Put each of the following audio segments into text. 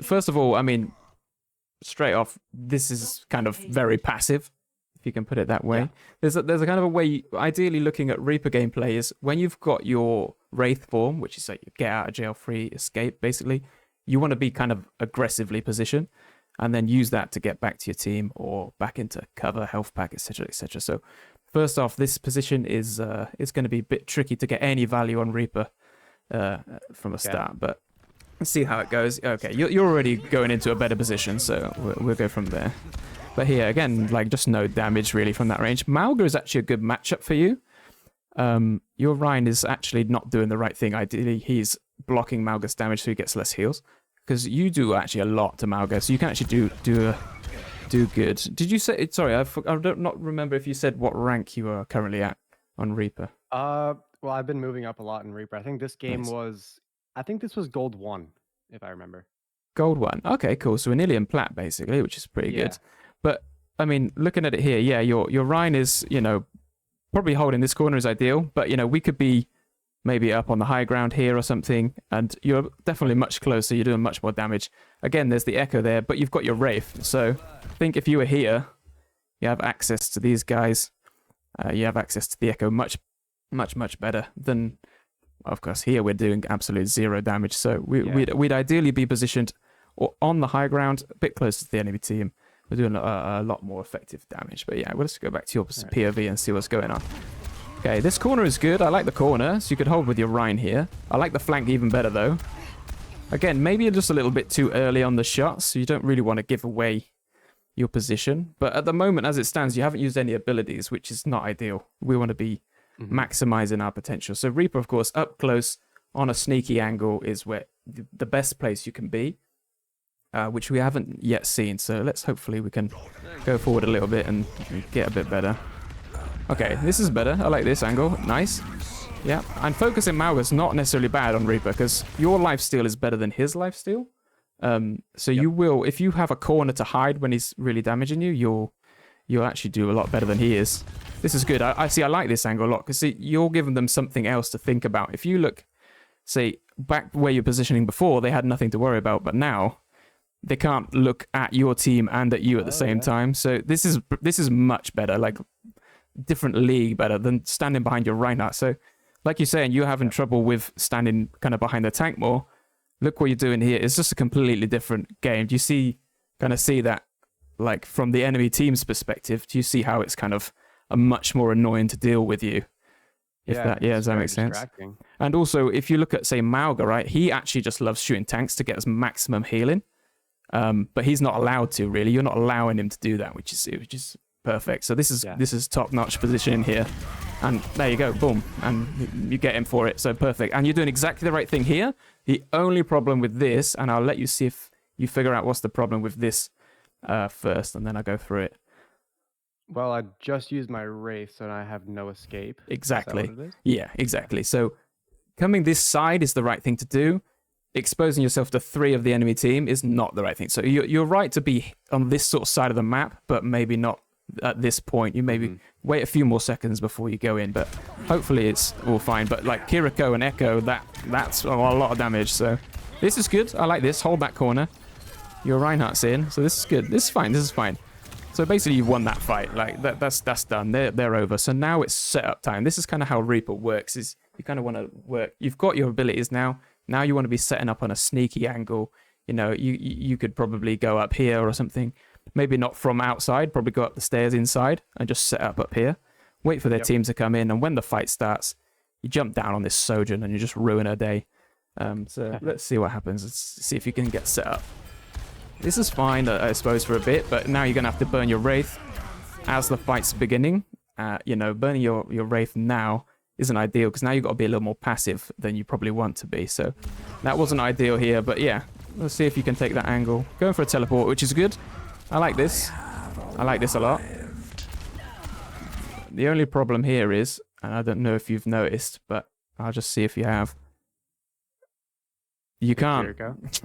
first of all, I mean, straight off, this is kind of very passive, if you can put it that way. Yeah. There's a kind of a way, ideally looking at Reaper gameplay is when you've got your Wraith form, which is like get out of jail free escape, basically, you want to be kind of aggressively positioned and then use that to get back to your team or back into cover, health pack, etc., etc. So first off, this position is going to be a bit tricky to get any value on Reaper from a start, but let's see how it goes. Okay, you're already going into a better position, so we'll go from there. But here, again, like just no damage really from that range. Mauga is actually a good matchup for you. Your Ryan is actually not doing the right thing. Ideally, he's blocking Mauga's damage so he gets less heals. Because you do actually a lot to Mauga, so you can actually do good. Did you say... Sorry, I don't not remember if you said what rank you are currently at on Reaper. Well, I've been moving up a lot in Reaper. I think this game was... I think this was Gold 1, if I remember. Gold 1. Okay, cool. So we're nearly in Plat, basically, which is pretty good. But, I mean, looking at it here, yeah, your Ryan is, you know, probably holding this corner is ideal. But, you know, we could be maybe up on the high ground here or something. And you're definitely much closer. You're doing much more damage. Again, there's the Echo there, but you've got your Wraith. So I think if you were here, you have access to these guys. You have access to the Echo much better than... Of course, here we're doing absolute 0 damage, so we'd ideally be positioned or on the high ground, a bit closer to the enemy team. We're doing a lot more effective damage. But yeah, let's go back to your POV and see what's going on. Okay, this corner is good. I like the corner, so you could hold with your Rhine here. I like the flank even better, though. Again, maybe just a little bit too early on the shot, so you don't really want to give away your position. But at the moment, as it stands, you haven't used any abilities, which is not ideal. We want to be maximizing our potential. So Reaper, of course, up close on a sneaky angle is where the best place you can be, which we haven't yet seen. So let's hopefully we can go forward a little bit and get a bit better. Okay, this is better. I like this angle. Nice. Yeah, and focusing Mauga is not necessarily bad on Reaper because your lifesteal is better than his lifesteal. So you will, if you have a corner to hide when he's really damaging you, you'll actually do a lot better than he is. This is good. I see. I like this angle a lot because you're giving them something else to think about. If you look, say, back where you're positioning before, they had nothing to worry about, but now they can't look at your team and at you at the same time. So this is much better, like different league better than standing behind your Reinhardt. So, like you're saying, you're having trouble with standing kind of behind the tank more. Look what you're doing here. It's just a completely different game. Do you see that, like from the enemy team's perspective? Do you see how it's kind of a much more annoying to deal with you? Does that make sense? And also, if you look at, say, Mauga, right? He actually just loves shooting tanks to get us maximum healing. But he's not allowed to, really. You're not allowing him to do that, which is perfect. So this is top-notch positioning here. And there you go, boom. And you get him for it, so perfect. And you're doing exactly the right thing here. The only problem with this, and I'll let you see if you figure out what's the problem with this first, and then I'll go through it. Well, I just used my Wraith, so I have no escape. Exactly. Yeah, exactly. So coming this side is the right thing to do. Exposing yourself to 3 of the enemy team is not the right thing. So you're right to be on this sort of side of the map, but maybe not at this point. You maybe wait a few more seconds before you go in, but hopefully it's all fine. But like Kiriko and Echo, that's a lot of damage. So this is good. I like this. Hold that corner. Your Reinhardt's in, so this is good. This is fine. So basically, you've won that fight. Like that's done. They're over. So now it's setup time. This is kind of how Reaper works. Is you kind of want to work. You've got your abilities now. Now you want to be setting up on a sneaky angle. You know, you could probably go up here or something. Maybe not from outside. Probably go up the stairs inside and just set up here. Wait for their team to come in, and when the fight starts, you jump down on this Sojourn and you just ruin her day. So let's see what happens. Let's see if you can get set up. This is fine, I suppose, for a bit, but now you're going to have to burn your Wraith as the fight's beginning. Burning your Wraith now isn't ideal, because now you've got to be a little more passive than you probably want to be. So that wasn't ideal here, but yeah, let's see if you can take that angle. Going for a teleport, which is good. I like this. I like this a lot. The only problem here is, and I don't know if you've noticed, but I'll just see if you have. You can't.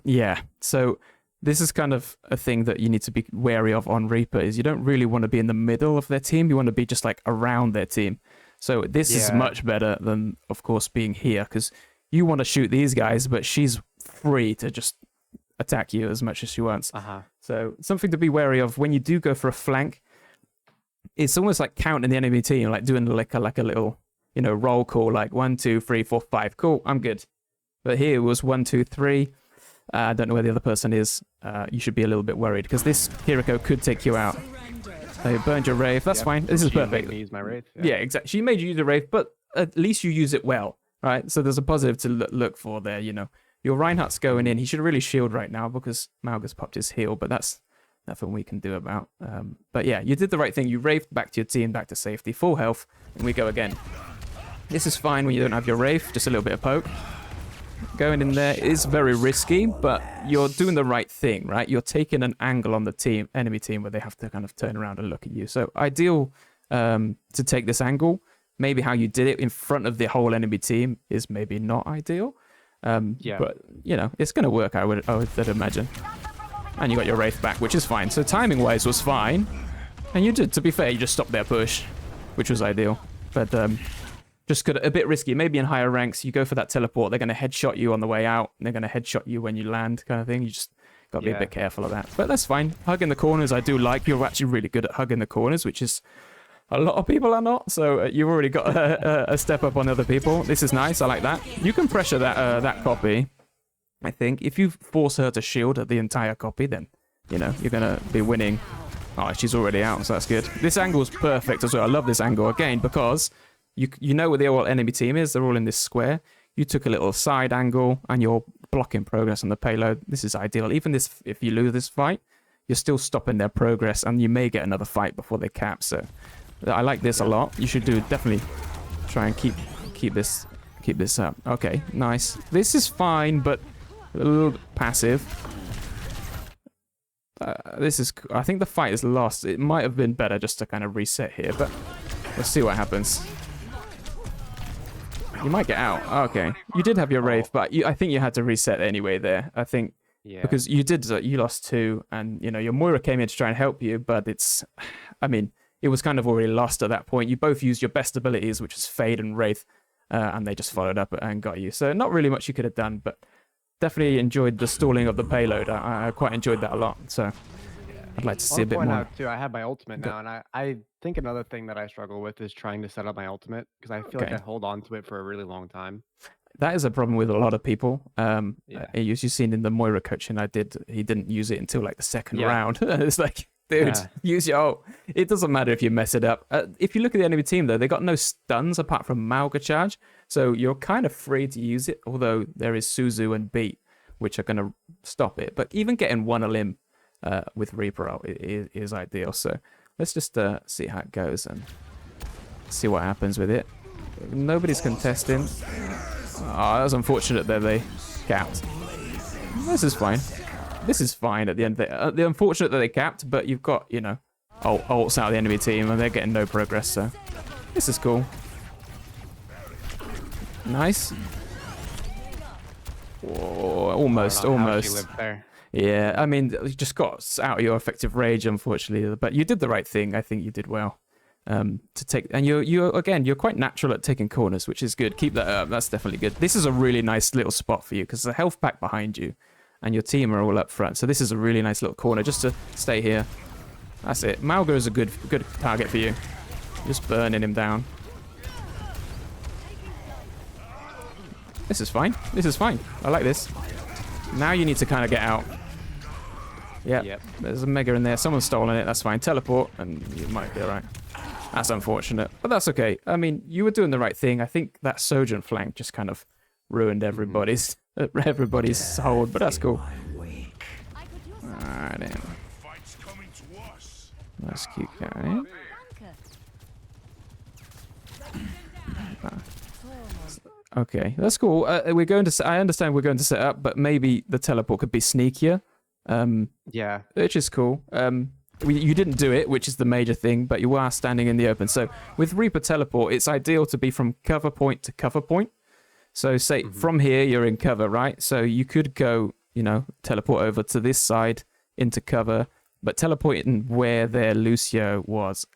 Yeah, so... This is kind of a thing that you need to be wary of on Reaper, is you don't really want to be in the middle of their team. You want to be just like around their team. So this is much better than, of course, being here, because you want to shoot these guys, but she's free to just attack you as much as she wants. Uh-huh. So something to be wary of when you do go for a flank. It's almost like counting the enemy team, like doing like a little, roll call, like 1, 2, 3, 4, 5. Cool, I'm good. But here it was 1, 2, 3. I don't know where the other person is. You should be a little bit worried because this Kiriko could take you out. So burned your Wraith. That's fine. This is perfect. Made me use my Wraith. Yeah, exactly. She made you use a Wraith, but at least you use it well, right? So there's a positive to look for there. Your Reinhardt's going in. He should really shield right now because Malga's popped his heal, but that's nothing we can do about. But yeah, you did the right thing. You Wraithed back to your team, back to safety, full health, and we go again. This is fine when you don't have your Wraith, just a little bit of poke. Going in there is very risky, but you're doing the right thing, right? You're taking an angle on the enemy team where they have to kind of turn around and look at you. So ideal to take this angle. Maybe how you did it in front of the whole enemy team is maybe not ideal. But, it's going to work, I would imagine. And you got your Wraith back, which is fine. So timing-wise was fine. And you did, to be fair, you just stopped their push, which was ideal. But just a bit risky. Maybe in higher ranks, you go for that teleport. They're going to headshot you on the way out. And they're going to headshot you when you land, kind of thing. You just got to be a bit careful of that. But that's fine. Hugging the corners, I do like. You're actually really good at hugging the corners, which is... a lot of people are not, so you've already got a step up on other people. This is nice. I like that. You can pressure that copy, I think. If you force her to shield the entire copy, then, you're going to be winning. Oh, she's already out, so that's good. This angle is perfect as well. I love this angle, again, because you know where the whole enemy team is. They're all in this square. You took a little side angle, and you're blocking progress on the payload. This is ideal. Even if you lose this fight, you're still stopping their progress, and you may get another fight before they cap, so... I like this a lot. You should definitely try and keep this up. Okay, nice. This is fine, but a little passive. I think the fight is lost. It might have been better just to kind of reset here, but let's see what happens. You might get out. Okay, you did have your Wraith, but I think you had to reset anyway there. I think because you lost 2, and your Moira came in to try and help you, but it was kind of already lost at that point. You both used your best abilities, which is Fade and Wraith, and they just followed up and got you. So not really much you could have done, but definitely enjoyed the stalling of the payload. I quite enjoyed that a lot. So I'd like to see a bit more. Out too, I have my ultimate now, and I think another thing that I struggle with is trying to set up my ultimate, because I feel like I hold on to it for a really long time. That is a problem with a lot of people. You've seen in the Moira coaching he didn't use it until like the second round. It's like... dude, use your ult. It doesn't matter if you mess it up. If you look at the enemy team, though, they got no stuns apart from Malga charge, so you're kind of free to use it, although there is Suzu and Beat, which are going to stop it. But even getting one limb with Reaper ult is ideal. So let's just see how it goes and see what happens with it. Nobody's contesting. Oh, that was unfortunate that they capped. This is fine. This is fine at the end. The unfortunate that they capped, but you've got, ults out of the enemy team, and they're getting no progress, so this is cool. Nice. Whoa, almost. Yeah, you just got out of your effective rage, unfortunately, but you did the right thing. I think you did well. To take, and you're quite natural at taking corners, which is good. Keep that up. That's definitely good. This is a really nice little spot for you because there's a health pack behind you. And your team are all up front. So this is a really nice little corner just to stay here. That's it. Malga is a good target for you. Just burning him down. This is fine. This is fine. I like this. Now you need to kind of get out. Yep. There's a Mega in there. Someone's stolen it. That's fine. Teleport and you might be alright. That's unfortunate. But that's okay. You were doing the right thing. I think that Sojourn flank just kind of ruined everybody's hold, but that's cool. Alright then. Let's keep going. Okay, that's cool. We're going to. I understand we're going to set up, but maybe the teleport could be sneakier. Which is cool. You didn't do it, which is the major thing, but you are standing in the open. So with Reaper teleport, it's ideal to be from cover point to cover point. So say from here, you're in cover, right? So you could go, teleport over to this side into cover, but teleporting where their Lucio was,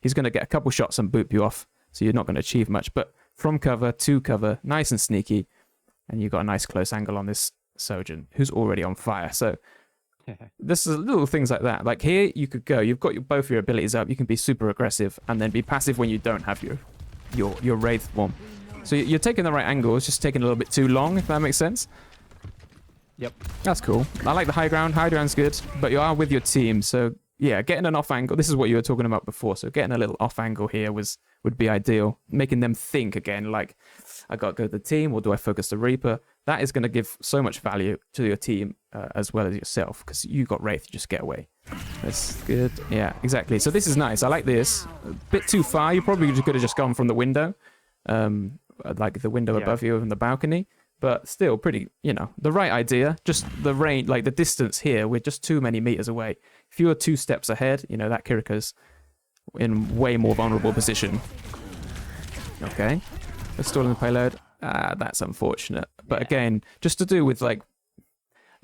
he's going to get a couple shots and boop you off. So you're not going to achieve much, but from cover to cover, nice and sneaky. And you've got a nice close angle on this Sojourn, who's already on fire. So this is little things like that. Like here, you could go. You've got both your abilities up. You can be super aggressive and then be passive when you don't have your Wraith form. So you're taking the right angle. It's just taking a little bit too long, if that makes sense. Yep. That's cool. I like the high ground. High ground's good, but you are with your team. So yeah, getting an off angle. This is what you were talking about before. So getting a little off angle here would be ideal. Making them think again, like, I got to go to the team, or do I focus the Reaper? That is going to give so much value to your team as well as yourself, because you got Wraith, just get away. That's good. Yeah, exactly. So this is nice. I like this. A bit too far. You probably could have just gone from the window, like the window above you in the balcony. But still pretty, the right idea. Just the range, like the distance here, we're just too many meters away. If you were 2 steps ahead, that Kirika's in way more vulnerable position. Okay. Installing the payload. That's unfortunate. But again, just to do with like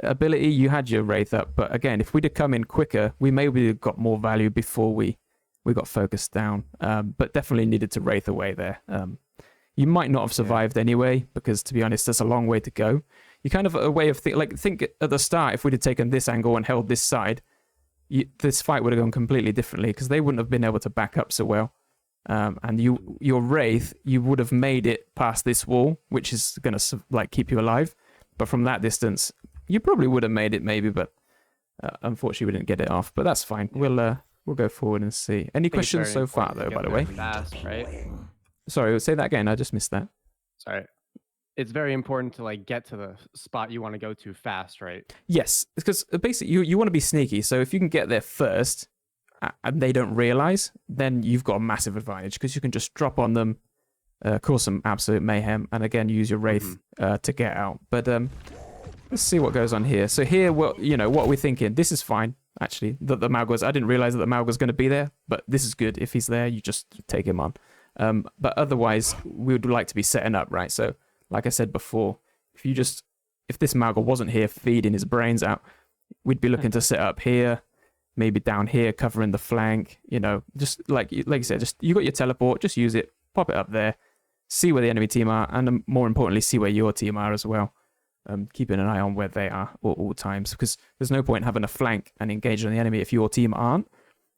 ability, you had your Wraith up. But again, if we'd have come in quicker, we maybe got more value before we got focused down. But definitely needed to Wraith away there. You might not have survived anyway, because to be honest, there's a long way to go. You kind of a way of think at the start, if we'd have taken this angle and held this side, this fight would have gone completely differently, because they wouldn't have been able to back up so well. And your Wraith, you would have made it past this wall, which is going to like keep you alive. But from that distance, you probably would have made it maybe, but unfortunately we didn't get it off. But that's fine. We'll go forward and see. Any questions so far though, by the way? Fast, right? Sorry, say that again. I just missed that. Sorry. It's very important to like get to the spot you want to go to fast, right? Yes, because basically you want to be sneaky. So if you can get there first and they don't realize, then you've got a massive advantage, because you can just drop on them, cause some absolute mayhem, and again use your Wraith to get out. But let's see what goes on here. So here, what we're thinking. This is fine, actually. That the Malgor's, I didn't realize that the Malgor's going to be there, but this is good. If he's there, you just take him on. But otherwise, we would like to be setting up, right? So, like I said before, if this Malgor wasn't here feeding his brains out, we'd be looking to set up here, maybe down here, covering the flank. Just like you said, just you got your teleport, just use it, pop it up there, see where the enemy team are, and more importantly, see where your team are as well. Keeping an eye on where they are at all times, because there's no point having a flank and engage on the enemy if your team aren't.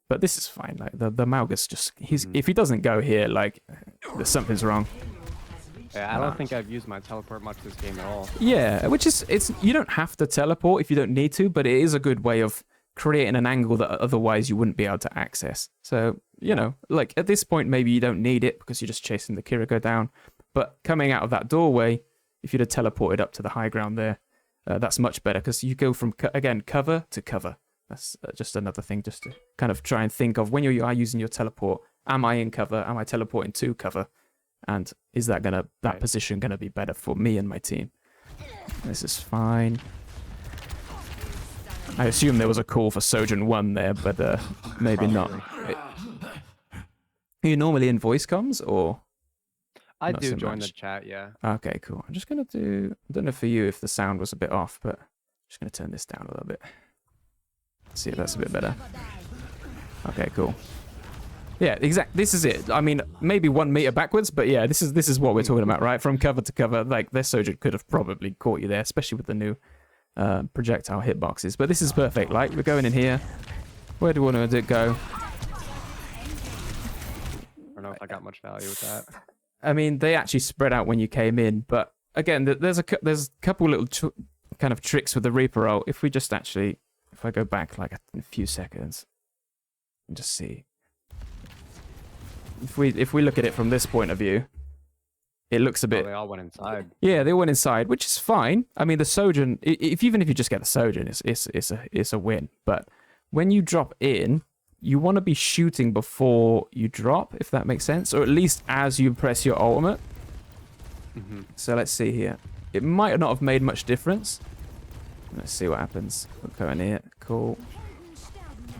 But this is fine. Like the Malgus, just if he doesn't go here, like there's something's wrong. Yeah, I don't think I've used my teleport much this game at all. Yeah, which is you don't have to teleport if you don't need to, but it is a good way of creating an angle that otherwise you wouldn't be able to access. So like at this point, maybe you don't need it because you're just chasing the Kiriko down. But coming out of that doorway, if you'd have teleported up to the high ground there, that's much better, because you go from again cover to cover. That's just another thing, just to kind of try and think of when you are using your teleport. Am I in cover? Am I teleporting to cover? And is that position gonna be better for me and my team? This is fine. I assume there was a call for Sojourn 1 there, but maybe not. Are you normally in voice comms, or? I do join the chat, yeah. Okay, cool. I'm just gonna do. I don't know for you if the sound was a bit off, but I'm just gonna turn this down a little bit. See if that's a bit better. Okay, cool. Yeah, exactly. This is it. I mean, maybe 1 meter backwards, but yeah, this is what we're talking about, right? From cover to cover, like their Sojourn could have probably caught you there, especially with the new projectile hitboxes. But this is perfect. Like we're going in here. Where do we want to go? I don't know if I got much value with that. I mean, they actually spread out when you came in, but again, there's a couple little kind of tricks with the Reaper ult. If I go back like a few seconds and just see. If we look at it from this point of view, it looks a bit. They all went inside. Yeah, they went inside, which is fine. I mean, the Sojourn, even if you just get the Sojourn, it's a win. But when you drop in, you want to be shooting before you drop, if that makes sense, or at least as you press your ultimate. So let's see here. It might not have made much difference. Let's see what happens. We're going here. Cool.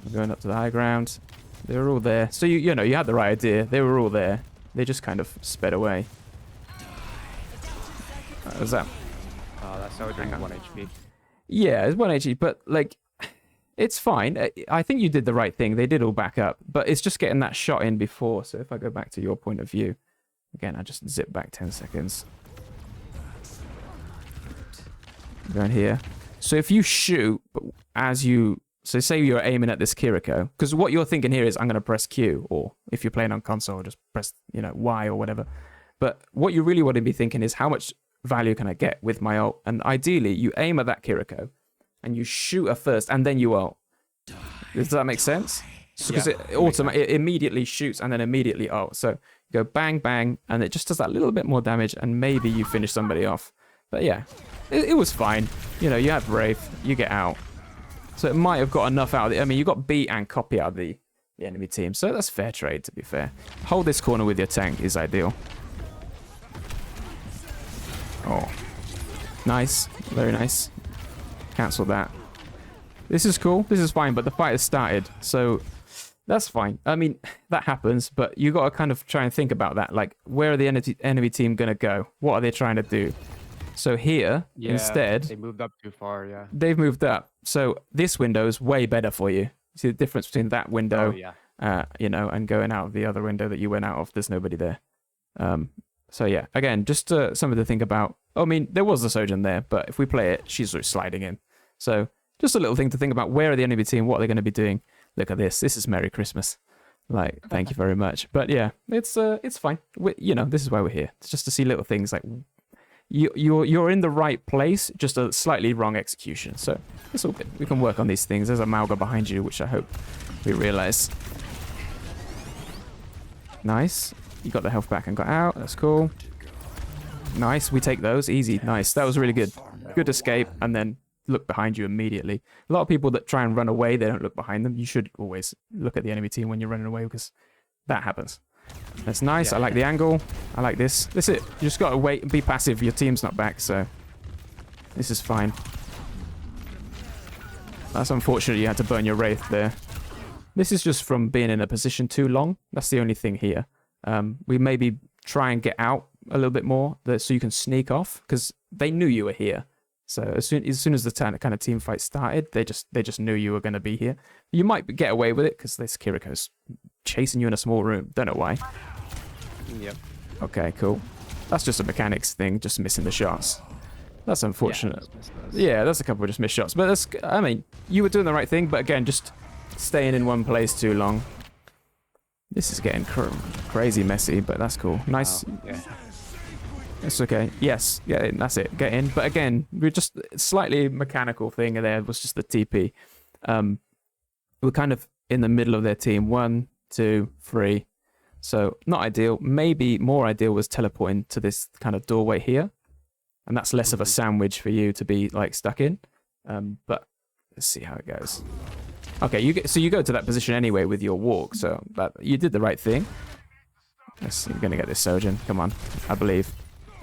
We're going up to the high ground. They were all there. So you had the right idea. They were all there. They just kind of sped away. What was that? Oh, that's so doing 1 HP. Yeah, it's 1 HP, but like, it's fine. I think you did the right thing. They did all back up, but it's just getting that shot in before. So if I go back to your point of view, again, I just zip back 10 seconds. Going here. So if you shoot as you... So say you're aiming at this Kiriko, because what you're thinking here is I'm going to press Q, or if you're playing on console, just press, you know, Y or whatever. But what you really want to be thinking is how much value can I get with my ult? And ideally, you aim at that Kiriko, and you shoot her first, and then you ult. Does that make sense? Because it immediately shoots and then immediately ult. So you go bang, bang, and it just does that little bit more damage, and maybe you finish somebody off. But yeah, it was fine. You know, you have Wraith, you get out. So it might have got enough out of it. I mean, you got beat and copy out of the enemy team. So that's fair trade, to be fair. Hold this corner with your tank is ideal. Oh. Nice. Very nice. Cancel that. This is cool. This is fine, but the fight has started. So that's fine. I mean, that happens, but you got to kind of try and think about that. Like, where are the enemy team going to go? What are they trying to do? So here, instead... They moved up too far, yeah. They've moved up. So this window is way better for you. See the difference between that window, you know, and going out of the other window that you went out of. There's nobody there. So yeah, again, just something to think about. I mean, there was a Sojourn there, but if we play it, she's sort of sliding in. So just a little thing to think about. Where are the enemy team? What are they going to be doing? Look at this. This is Merry Christmas. Like, thank you very much. But yeah, it's fine. You know, this is why we're here. It's just to see little things like... You're in the right place, just a slightly wrong execution. So it's all good. We can work on these things. There's a Mauga behind you, which I hope we realize. Nice. You got the health back and got out. That's cool. Nice. We take those. Easy. Nice. That was really good. Good escape. And then look behind you immediately. A lot of people that try and run away, they don't look behind them. You should always look at the enemy team when you're running away, because that happens. That's nice. I like the angle. I like this. That's it. You just got to wait and be passive. Your team's not back, so this is fine. That's unfortunate you had to burn your Wraith there. This is just from being in a position too long. That's the only thing here. We maybe try and get out a little bit more so you can sneak off, because they knew you were here. So as soon as the kind of team fight started, they just knew you were going to be here. You might get away with it because this Kiriko's chasing you in a small room. Don't know why. Yep. Okay, cool. That's just a mechanics thing, just missing the shots. That's unfortunate. Yeah, that's a couple of just missed shots. But that's, I mean, you were doing the right thing, but again, just staying in one place too long. This is getting crazy messy, but that's cool. Nice. Wow. Yeah. It's okay. Yes, get in. That's it. Get in. But again, we're just slightly mechanical thing there. Was just the TP. We're kind of in the middle of their team. 1, 2, 3. So not ideal. Maybe more ideal was teleporting to this kind of doorway here, and that's less of a sandwich for you to be like stuck in. But let's see how it goes. Okay, you go to that position anyway with your walk, so you did the right thing. Let's see, we're gonna get this Sojourn. Come on, I believe.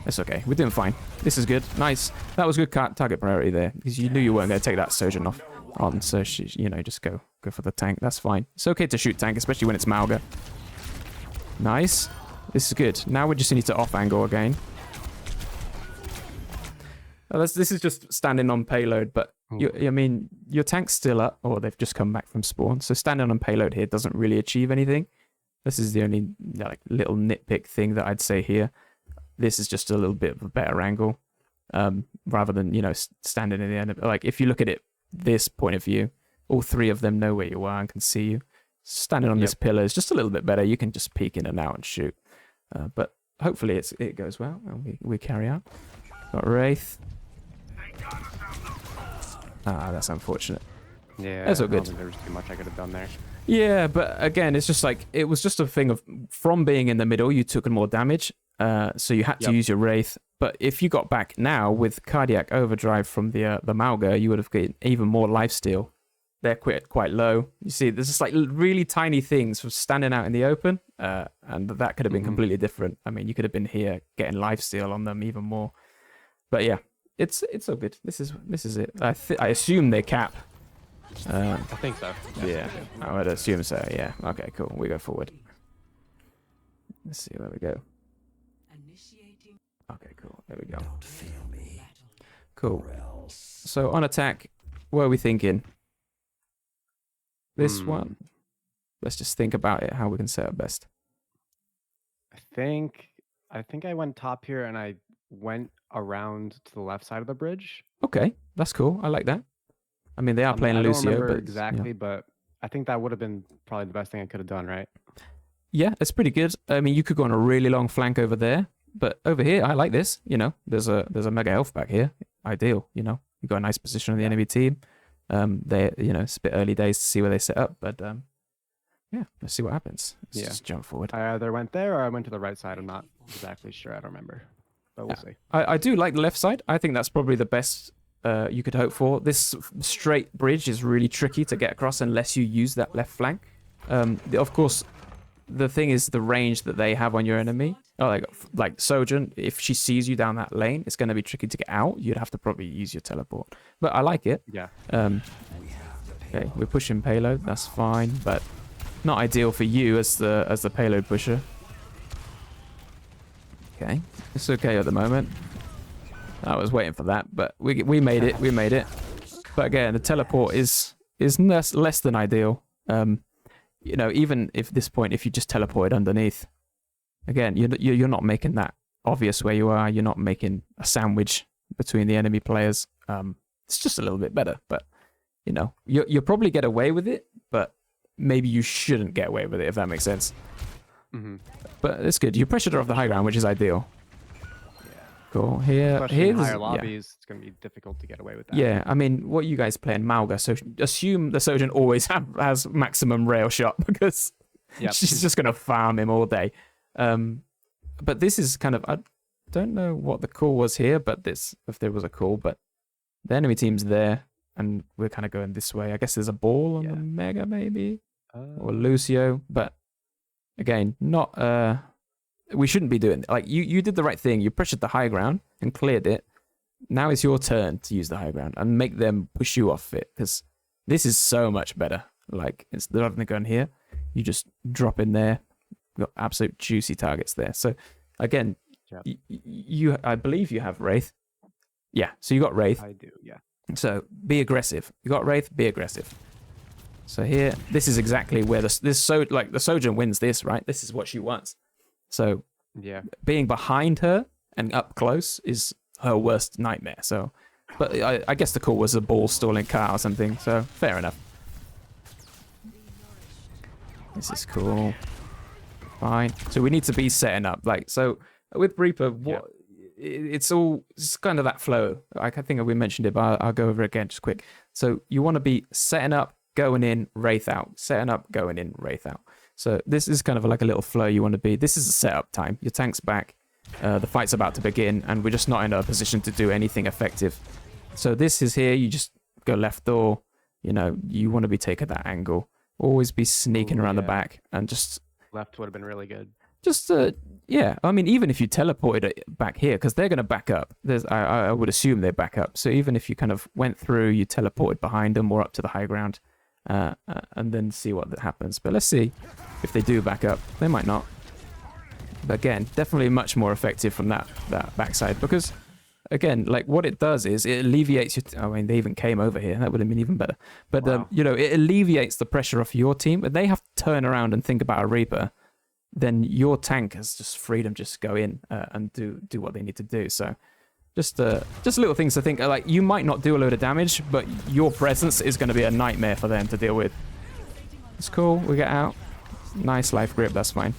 It's okay. We're doing fine. This is good. Nice. That was good target priority there, because you knew you weren't going to take that Sojourn off on. So you know, just go for the tank. That's fine. It's okay to shoot tank, especially when it's Mauga. Nice. This is good. Now we just need to off angle again. This is just standing on payload, but I mean, your tank's still up, or they've just come back from spawn. So standing on payload here doesn't really achieve anything. This is the only like little nitpick thing that I'd say here. This is just a little bit of a better angle, rather than, you know, standing in the end. Like, if you look at it this point of view, all 3 of them know where you are and can see you. Standing on this pillar is just a little bit better. You can just peek in and out and shoot. But hopefully it goes well, and we carry on. Got Wraith. That's unfortunate. Yeah, that's all good. I don't think there was too much I could have done there. Yeah, but again, it's just like, it was just a thing of, from being in the middle, you took more damage. So you had to use your Wraith. But if you got back now with Cardiac Overdrive from the Mauga, you would have gotten even more lifesteal. They're quite low. You see, there's just like really tiny things from standing out in the open, and that could have been completely different. I mean, you could have been here getting lifesteal on them even more. But yeah, it's all good. This is it. I assume they cap. I think so. Yeah, I would assume so. Yeah. Okay, cool. We go forward. Let's see where we go. Okay, cool. There we go. Cool. So on attack, what are we thinking? This one. Let's just think about it, how we can set up best. I think I went top here and I went around to the left side of the bridge. Okay, that's cool. I like that. I mean, they are playing Lucio, I don't remember but exactly, but I think that would have been probably the best thing I could have done, right? yeah, it's pretty good. I mean, you could go on a really long flank over there, but over here, I like this. You know, there's a mega elf back here. Ideal. You know, you got a nice position on the enemy team. They, you know, it's a bit early days to see where they set up, but yeah, let's see what happens. Let's just jump forward. I either went there or I went to the right side. I'm not exactly sure. I don't remember, but we'll see. I do like the left side. I think that's probably the best you could hope for. This straight bridge is really tricky to get across unless you use that left flank. Of course, the thing is the range that they have on your enemy. Oh, like Sojourn, if she sees you down that lane, it's going to be tricky to get out. You'd have to probably use your teleport. But I like it. Yeah. Okay, we're pushing payload. That's fine, but not ideal for you as the payload pusher. Okay, it's okay at the moment. I was waiting for that, but we made it. We made it. But again, the teleport is less than ideal. You know, even if this point, if you just teleported underneath, again, you're not making that obvious where you are. You're not making a sandwich between the enemy players. It's just a little bit better, but you know, you'll probably get away with it, but maybe you shouldn't get away with it, if that makes sense. But it's good. You pressured her off the high ground, which is ideal. Cool. Especially in higher lobbies, it's going to be difficult to get away with that. Yeah, I mean, what you guys play in Malga, so assume the Sojourn always has maximum rail shot because she's just going to farm him all day. But this is kind of, I don't know what the call was here, but if there was a call, but the enemy team's there and we're kind of going this way. I guess there's a ball on the Mega maybe, or Lucio, but again, not... we shouldn't be doing like you did the right thing. You pressured the high ground and cleared it. Now it's your turn to use the high ground and make them push you off it, because this is so much better. Like, instead of having to go in here, you just drop in there. You've got absolute juicy targets there. So again, you I believe you have Wraith. Yeah, so you got Wraith. I do, yeah. So be aggressive. You got Wraith, be aggressive. So here, this is exactly where the Sojourn wins this, right? This is what she wants. So being behind her and up close is her worst nightmare. So, but I guess the call was a ball stalling car or something. So fair enough. This is cool. Fine. So we need to be setting up. Like, so with Reaper, it's kind of that flow. I think we mentioned it, but I'll go over it again just quick. So you want to be setting up, going in, Wraith out. Setting up, going in, Wraith out. So this is kind of like a little flow you want to be. This is a setup time. Your tank's back. The fight's about to begin, and we're just not in a position to do anything effective. So this is here. You just go left door. You know, you want to be taking that angle. Always be sneaking around the back and just... Left would have been really good. Just, yeah. I mean, even if you teleported it back here, because they're going to back up. I would assume they back up. So even if you kind of went through, you teleported behind them or up to the high ground, and then see what happens. But let's see if they do back up. They might not. But again, definitely much more effective from that backside, because again, like what it does is it alleviates your... I mean, they even came over here. That would have been even better. But, you know, it alleviates the pressure off your team. But they have to turn around and think about a Reaper. Then your tank has just freedom, just go in and do what they need to do. So just little things to think. Like, you might not do a load of damage, but your presence is going to be a nightmare for them to deal with. It's cool. We get out. Nice life grip. That's fine.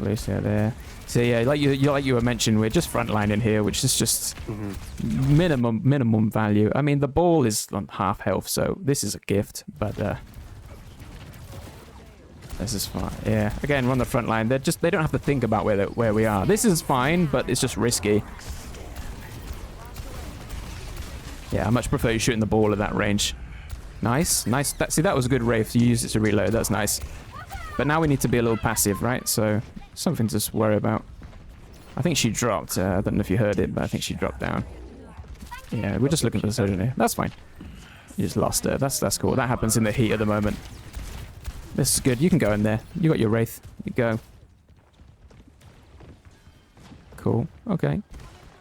Lucio there. So yeah, like you were mentioning, we're just frontline in here, which is just minimum value. I mean, the ball is on half health, so this is a gift. But this is fine. Yeah. Again, we're on the front line. They don't have to think about where we are. This is fine, but it's just risky. Yeah, I much prefer you shooting the ball at that range. Nice. That was a good Wraith. You used it to reload. That's nice. But now we need to be a little passive, right? So something to just worry about. I think she dropped. I don't know if you heard it, but I think she dropped down. Yeah, we're just looking for the Sojourn here. That's fine. You just lost her. That's cool. That happens in the heat of the moment. This is good. You can go in there. You got your Wraith. You go. Cool. Okay.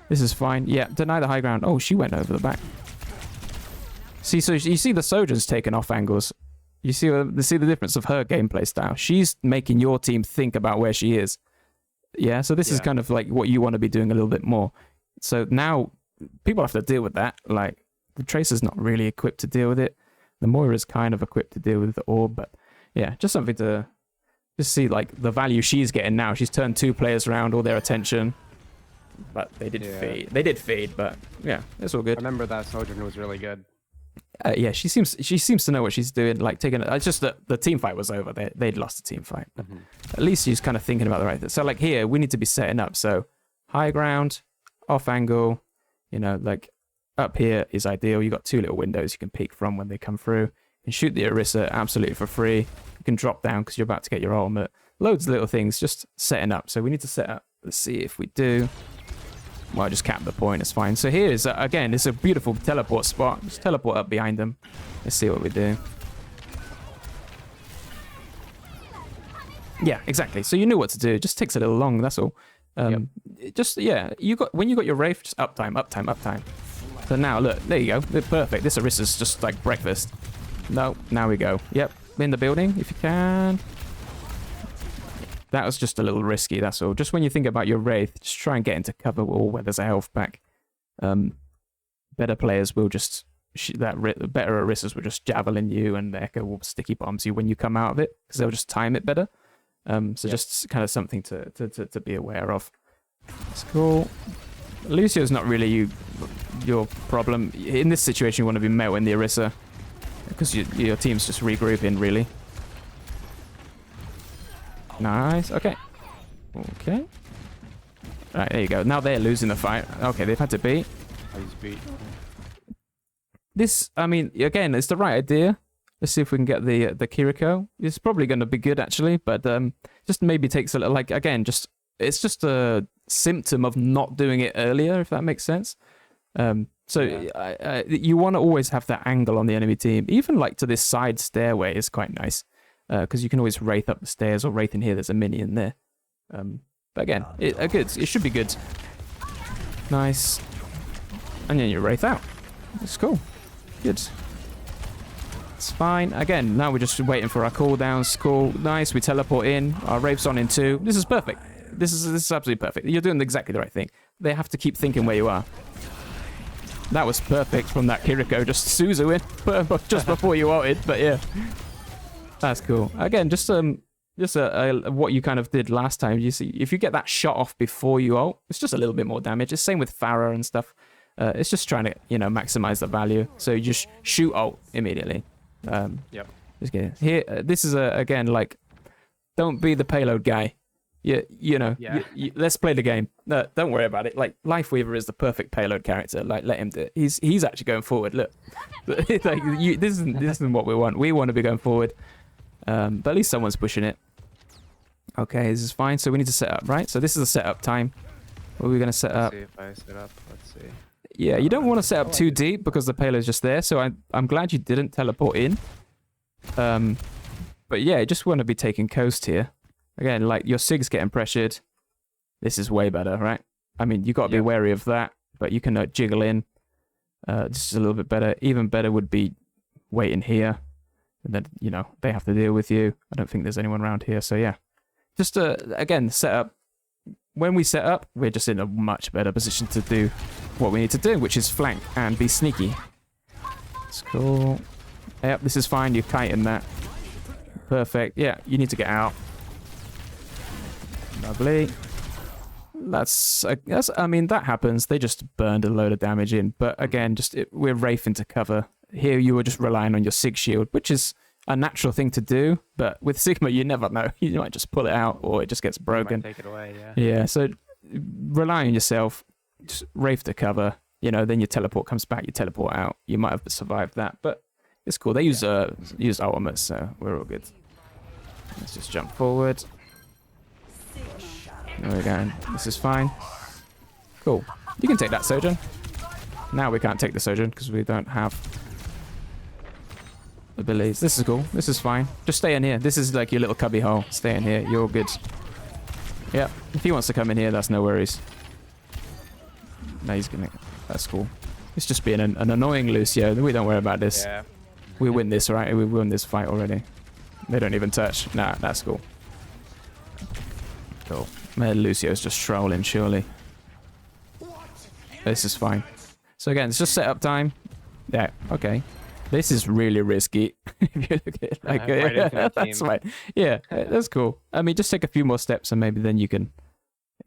This is fine. Yeah, deny the high ground. Oh, she went over the back. See, so you see the Sojourn's taking off angles. You see the difference of her gameplay style. She's making your team think about where she is. Yeah, so this is kind of like what you want to be doing a little bit more. So now people have to deal with that. Like, the Tracer's not really equipped to deal with it. The Moira's kind of equipped to deal with the Orb, but yeah, just something to just see, like, the value she's getting now. She's turned 2 players around, all their attention. But they did feed. They did feed, but yeah, it's all good. I remember that Sojourn was really good. Yeah, she seems to know what she's doing. Like, taking it's just that the team fight was over. They'd lost the team fight. But at least she's kind of thinking about the right thing. So like here, we need to be setting up. So high ground, off angle, you know, like up here is ideal. You got 2 little windows you can peek from when they come through. You can shoot the Orisa absolutely for free. You can drop down because you're about to get your ultimate. Loads of little things, just setting up. So we need to set up. Let's see if we do. Well, I just cap the point, it's fine. So here is, again, it's a beautiful teleport spot. Just teleport up behind them. Let's see what we do. Yeah, exactly. So you knew what to do. It just takes a little long, that's all. Just, yeah, when you got your Wraith, just uptime, uptime, uptime. So now, look, there you go. They're perfect. This Orisa's just like breakfast. No, now we go. Yep, in the building, if you can. That was just a little risky, that's all. Just when you think about your Wraith, just try and get into cover or where there's a health pack. Better players will just... better Orisas will just javelin you, and the Echo will sticky bombs you when you come out of it, because they'll just time it better. Just kind of something to be aware of. That's cool. Lucio's not really your problem. In this situation, you want to be melting the Orisa, because your team's just regrouping, really. Nice. Okay. Okay. Right, there you go. Now they're losing the fight. Okay, they've had to beat. He's beat. This, I mean, again, it's the right idea. Let's see if we can get the Kiriko. It's probably going to be good, actually, but just maybe takes a little, like, again, it's just a symptom of not doing it earlier, if that makes sense. You want to always have that angle on the enemy team. Even, like, to this side stairway is quite nice. Because you can always Wraith up the stairs, or Wraith in here, there's a minion there. But again, it should be good. Nice. And then you Wraith out. It's cool. Good. It's fine. Again, now we're just waiting for our cooldowns. Cool. Nice. We teleport in. Our Wraith's on in 2. This is perfect. This is absolutely perfect. You're doing exactly the right thing. They have to keep thinking where you are. That was perfect from that Kiriko. Just Suzu in just before you ulted, but yeah. That's cool. Again, just what you kind of did last time. You see, if you get that shot off before you ult, it's just a little bit more damage. It's same with Pharah and stuff. It's just trying to, maximize the value. So you just shoot ult immediately. Just get it. Here, this is again, like, don't be the payload guy. Let's play the game. No, don't worry about it. Like, Lifeweaver is the perfect payload character. Like, let him do it. He's actually going forward. Look, like, this isn't what we want. We want to be going forward. But at least someone's pushing it. Okay, this is fine. So we need to set up, right? So this is a setup time. What are we going to set up? Let's see if I set up. Let's see. Yeah, you don't want to set up too deep because the payload's just there. So I'm glad you didn't teleport in. But yeah, you just want to be taking coast here. Again, like, your Sig's getting pressured. This is way better, right? I mean, you got to be wary of that, but you can jiggle in. Just a little bit better. Even better would be waiting here. And then, they have to deal with you. I don't think there's anyone around here. So, yeah. Just, again, set up. When we set up, we're just in a much better position to do what we need to do, which is flank and be sneaky. That's cool. Yep, this is fine. You're kiting that. Perfect. Yeah, you need to get out. Lovely. I mean, that happens. They just burned a load of damage in. But again, we're Wraithing to cover. Here you were just relying on your Sig shield, which is a natural thing to do. But with Sigma, you never know. You might just pull it out, or it just gets broken. Take it away, yeah. Yeah, so rely on yourself. Just Wraith to cover. Then your teleport comes back. You teleport out. You might have survived that, but it's cool. They use ultimates, so we're all good. Let's just jump forward. There we go. This is fine. Cool. You can take that Sojourn. Now we can't take the Sojourn because we don't have abilities. This is cool. This is fine. Just stay in here. This is like your little cubby hole. Stay in here. You're all good. Yeah. If he wants to come in here, that's no worries. No, he's gonna... That's cool. It's just being an annoying Lucio. We don't worry about this. Yeah. We win this, right? We won this fight already. They don't even touch. Nah, that's cool. Cool. Lucio's just trolling, surely. This is fine. So again, it's just setup time. Yeah, okay. This is really risky. If you look at it like that's right. Yeah, that's cool. I mean, just take a few more steps and maybe then you can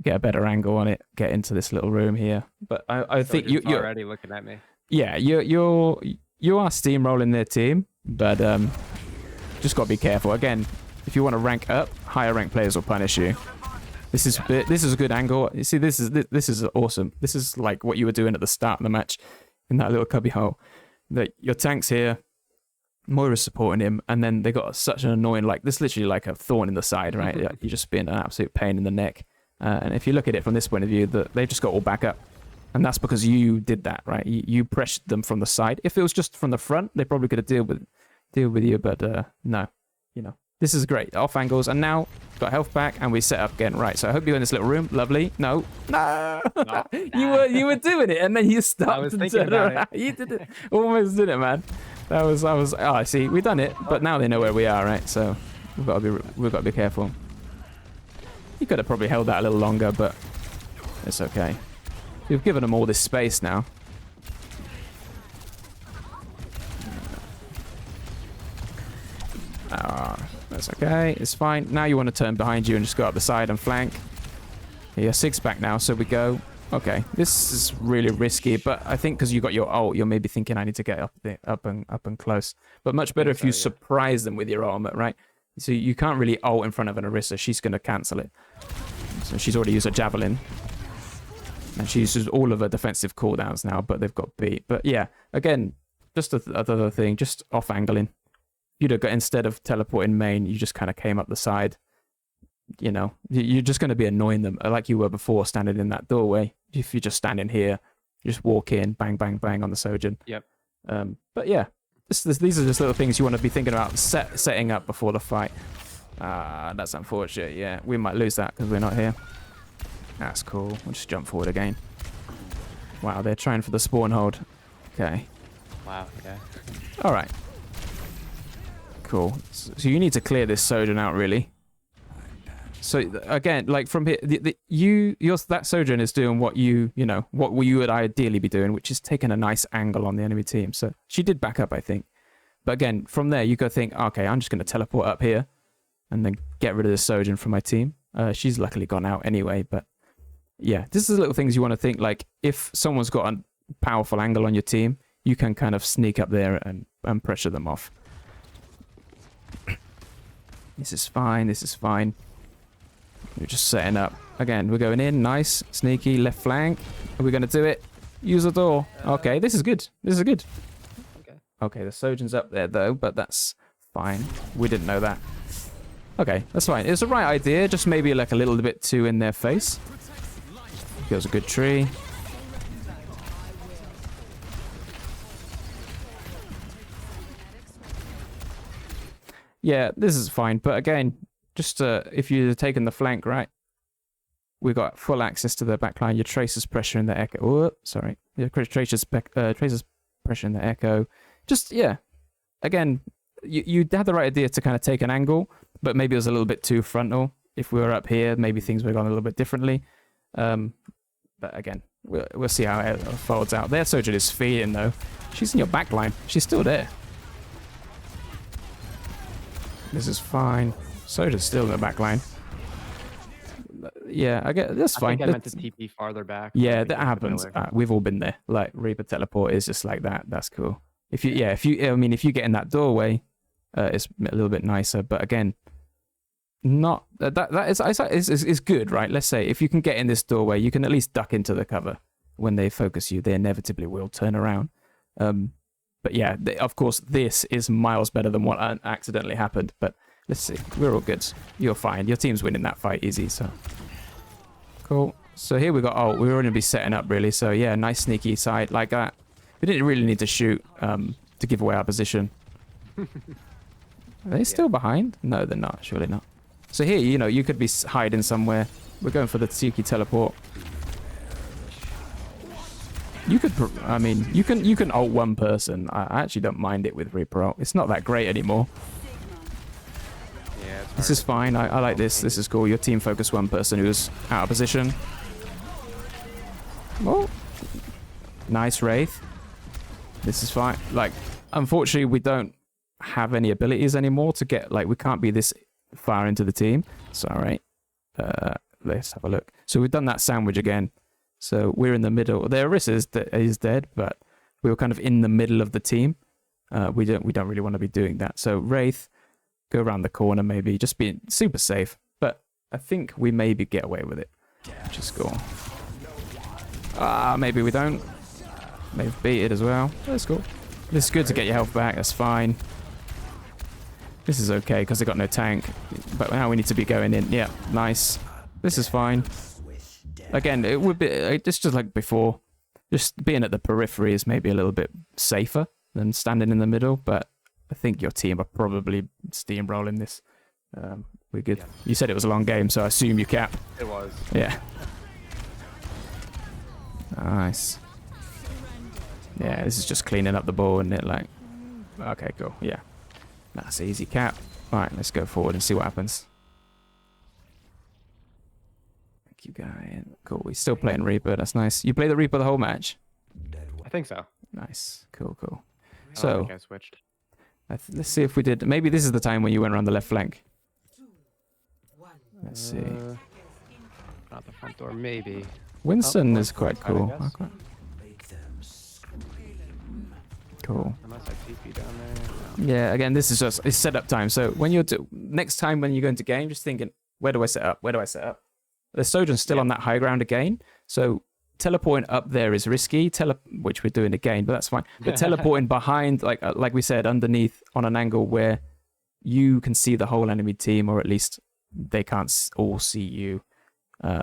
get a better angle on it, get into this little room here. But I think you're already looking at me. Yeah, you are steamrolling their team, but just got to be careful. Again, if you want to rank up, higher rank players will punish you. This is a good angle. You see, this is awesome. This is like what you were doing at the start of the match in that little cubby hole. That your tank's here, Moira's supporting him, and then they got such an annoying, like, this literally like a thorn in the side, right? You're just being an absolute pain in the neck. And if you look at it from this point of view, they've just got all back up. And that's because you did that, right? You pressured them from the side. If it was just from the front, they probably could have deal with you, but no. You know, this is great. Off angles, and now got health back, and we set up again. Right, so I hope you're in this little room. Lovely. No. You were doing it, and then you stopped. I was thinking about it. You did it. Almost did it, man. I was. Oh, see, we've done it, but now they know where we are, right? So we've got to be careful. You could have probably held that a little longer, but it's okay. We've given them all this space now. That's okay. It's fine. Now you want to turn behind you and just go up the side and flank. You're 6 back now, so we go. Okay, this is really risky, but I think because you got your ult, you're maybe thinking I need to get up and close. But much better if you surprise them with your ultimate, right? So you can't really ult in front of an Orisa. She's going to cancel it. So she's already used a javelin. And she uses all of her defensive cooldowns now, but they've got beat. But yeah, again, just another thing, just off angling. You'd have got, instead of teleporting main, you just kind of came up the side. You know, you're just going to be annoying them like you were before, standing in that doorway. If you're just standing here, you just walk in, bang, bang, bang on the Sojourn. Yep. But yeah, these are just little things you want to be thinking about setting up before the fight. That's unfortunate. Yeah, we might lose that because we're not here. That's cool. We'll just jump forward again. Wow, they're trying for the spawn hold. Okay. Wow, yeah. All right. Cool. So you need to clear this Sojourn out, really. So again, like from here, that Sojourn is doing what you would ideally be doing, which is taking a nice angle on the enemy team. So she did back up, I think. But again, from there, you go think, okay, I'm just going to teleport up here and then get rid of this Sojourn from my team. She's luckily gone out anyway, but yeah, this is little things you want to think, like if someone's got a powerful angle on your team, you can kind of sneak up there and pressure them off. This is fine. This is fine. We're just setting up. Again, we're going in. Nice. Sneaky. Left flank. Are we going to do it? Use the door. Okay, this is good. This is good. Okay, the Sojourn's up there, though, but that's fine. We didn't know that. Okay, that's fine. It's the right idea, just maybe like a little bit too in their face. Feels a good tree. Yeah, this is fine, but again, just if you're taking the flank, right, we've got full access to the backline. Your Tracer's pressure in the echo. Oh, sorry. Your Tracer's pressure in the echo. Just, yeah. Again, you had the right idea to kind of take an angle, but maybe it was a little bit too frontal. If we were up here, maybe things would have gone a little bit differently. But again, we'll see how it folds out. Their Sojourn is feeding, though. She's in your backline. She's still there. This is fine. Sojourn's still in the backline. Yeah, I get that's fine. I think I meant to TP farther back. Yeah, that happens. We've all been there. Like Reaper teleport is just like that. That's cool. If you get in that doorway, it's a little bit nicer. But again, not that is good, right? Let's say if you can get in this doorway, you can at least duck into the cover. When they focus you, they inevitably will turn around. But yeah, of course, this is miles better than what accidentally happened. But let's see. We're all good. You're fine. Your team's winning that fight easy. So cool. So here we got. Oh, we're going to be setting up really. So yeah, nice sneaky side like that. We didn't really need to shoot to give away our position. Are they still behind? No, they're not. Surely not. So here, you could be hiding somewhere. We're going for the Tsuki teleport. You could, you can ult one person. I actually don't mind it with Reaper ult. It's not that great anymore. Yeah, this is fine. I like this. This is cool. Your team focus one person who's out of position. Oh. Nice Wraith. This is fine. Like, unfortunately, we don't have any abilities anymore to get, like, we can't be this far into the team. Sorry. Let's have a look. So we've done that sandwich again. So we're in the middle. The Orisa is dead, but we were kind of in the middle of the team. We don't really want to be doing that. So Wraith, go around the corner maybe, just being super safe. But I think we maybe get away with it. Which is cool. Maybe we don't. Maybe beat it as well. That's cool. This is good to get your health back. That's fine. This is okay because they got no tank. But now we need to be going in. Yeah, nice. This is fine. Again, it would be it's just like before. Just being at the periphery is maybe a little bit safer than standing in the middle. But I think your team are probably steamrolling this. We're good. Yeah. You said it was a long game, so I assume you cap. It was. Yeah. Nice. Yeah, this is just cleaning up the ball, and it like. Okay, cool. Yeah. That's easy cap. Alright, let's go forward and see what happens. Keep going. Cool. We're still playing Reaper. That's nice. You play the Reaper the whole match? I think so. Nice. Cool, cool. I So, think I switched. let's see if we did. Maybe this is the time when you went around the left flank. Let's see. Not the front door, maybe. Winston is quite cool. Okay. Cool. Unless I TP down there. No. Yeah, again, this is just it's setup time. So when you're next time when you go into game, just thinking, where do I set up? Where do I set up? The Sojourn's still on that high ground again. So teleporting up there is risky, which we're doing again, but that's fine. But teleporting behind, like we said, underneath on an angle where you can see the whole enemy team, or at least they can't all see you.